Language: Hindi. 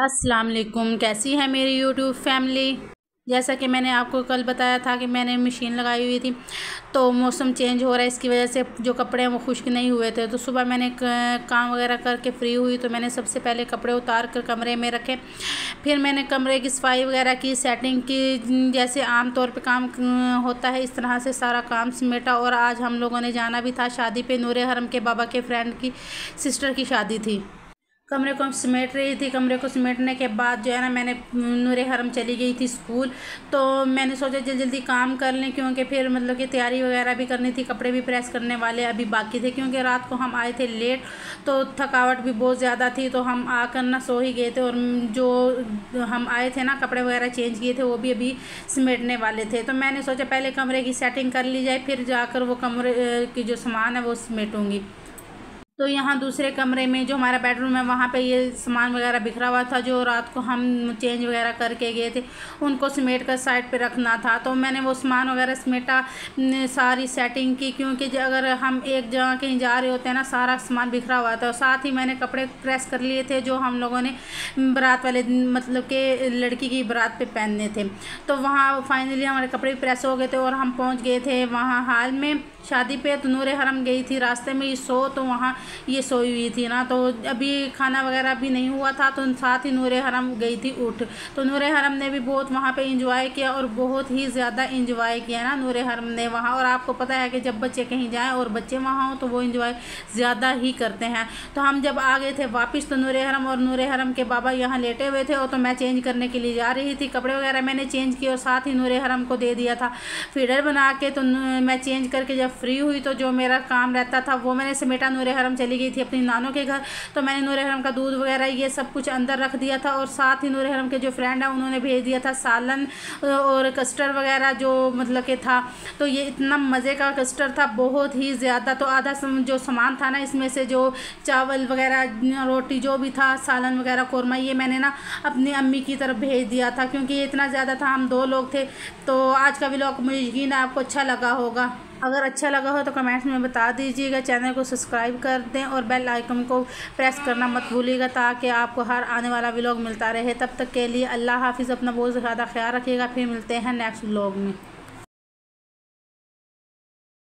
अस्सलाम वालेकुम। कैसी है मेरी यूट्यूब फैमिली। जैसा कि मैंने आपको कल बताया था कि मैंने मशीन लगाई हुई थी, तो मौसम चेंज हो रहा है, इसकी वजह से जो कपड़े हैं वो खुश्क नहीं हुए थे। तो सुबह मैंने काम वगैरह करके फ्री हुई तो मैंने सबसे पहले कपड़े उतार कर कमरे में रखे। फिर मैंने कमरे की सफाई वगैरह की, सेटिंग की, जैसे आम तौर पे काम होता है इस तरह से सारा काम समेटा। और आज हम लोगों ने जाना भी था शादी पे। नूरे हरम के बाबा के फ्रेंड की सिस्टर की शादी थी। कमरे को समेट रही थी। कमरे को समेटने के बाद जो है ना, मैंने नूरे हरम चली गई थी स्कूल। तो मैंने सोचा जल्दी जल्दी काम कर लें, क्योंकि फिर मतलब कि तैयारी वगैरह भी करनी थी। कपड़े भी प्रेस करने वाले अभी बाकी थे, क्योंकि रात को हम आए थे लेट, तो थकावट भी बहुत ज़्यादा थी। तो हम आकर ना सो ही गए थे। और जो हम आए थे ना, कपड़े वगैरह चेंज किए थे, वो भी अभी समेटने वाले थे। तो मैंने सोचा पहले कमरे की सेटिंग कर ली जाए, फिर जाकर वो कमरे की जो सामान है वो समेटूँगी। तो यहाँ दूसरे कमरे में जो हमारा बेडरूम है, वहाँ पे ये सामान वगैरह बिखरा हुआ था जो रात को हम चेंज वगैरह करके गए थे, उनको समेट कर साइड पे रखना था। तो मैंने वो सामान वगैरह समेटा, सारी सेटिंग की, क्योंकि अगर हम एक जगह कहीं जा रहे होते हैं ना, सारा सामान बिखरा हुआ था। और साथ ही मैंने कपड़े प्रेस कर लिए थे जो हम लोगों ने बारात वाले दिन, मतलब कि लड़की की बारात पे पहनने थे। तो वहाँ फाइनली हमारे कपड़े प्रेस हो गए थे और हम पहुँच गए थे वहाँ हाल में शादी पे। तो नूरे हरम गई थी, रास्ते में तो वहाँ ये सोई हुई थी ना, तो अभी खाना वगैरह भी नहीं हुआ था। तो साथ ही नूरे हरम गई थी उठ। तो नूरे हरम ने भी बहुत वहाँ पे इंजॉय किया, और बहुत ही ज़्यादा इंजॉय किया ना नूरे हरम ने वहाँ। और आपको पता है कि जब बच्चे कहीं जाएं और बच्चे वहाँ हों तो वो इंजॉय ज़्यादा ही करते हैं। तो हम जब आ गए थे वापस, तो नूरे हरम और नूरे हरम के बाबा यहाँ लेटे हुए थे। और तो मैं चेंज करने के लिए जा रही थी, कपड़े वगैरह मैंने चेंज किए और साथ ही नूरे हरम को दे दिया था फीडर बना के। तो मैं चेंज करके जब फ्री हुई तो जो मेरा काम रहता था वो मैंने समेटा। नूरे हरम चली गई थी अपनी नानों के घर, तो मैंने नूरे हरम का दूध वगैरह ये सब कुछ अंदर रख दिया था। और साथ ही नूरे हरम के जो फ्रेंड है उन्होंने भेज दिया था सालन और कस्टर्ड वगैरह जो मतलब कि था। तो ये इतना मज़े का कस्टर्ड था, बहुत ही ज़्यादा। तो आधा जो सामान था ना, इसमें से जो चावल वगैरह, रोटी जो भी था, सालन वगैरह, कौरमा, ये मैंने ना अपनी अम्मी की तरफ भेज दिया था, क्योंकि ये इतना ज़्यादा था, हम 2 लोग थे। तो आज का व्लॉग मुझे यकीन है आपको अच्छा लगा होगा। अगर अच्छा लगा हो तो कमेंट्स में बता दीजिएगा। चैनल को सब्सक्राइब कर दें और बेल आइकन को प्रेस करना मत भूलिएगा, ताकि आपको हर आने वाला व्लॉग मिलता रहे। तब तक के लिए अल्लाह हाफिज़। अपना बहुत ज़्यादा ख्याल रखिएगा। फिर मिलते हैं नेक्स्ट व्लॉग में।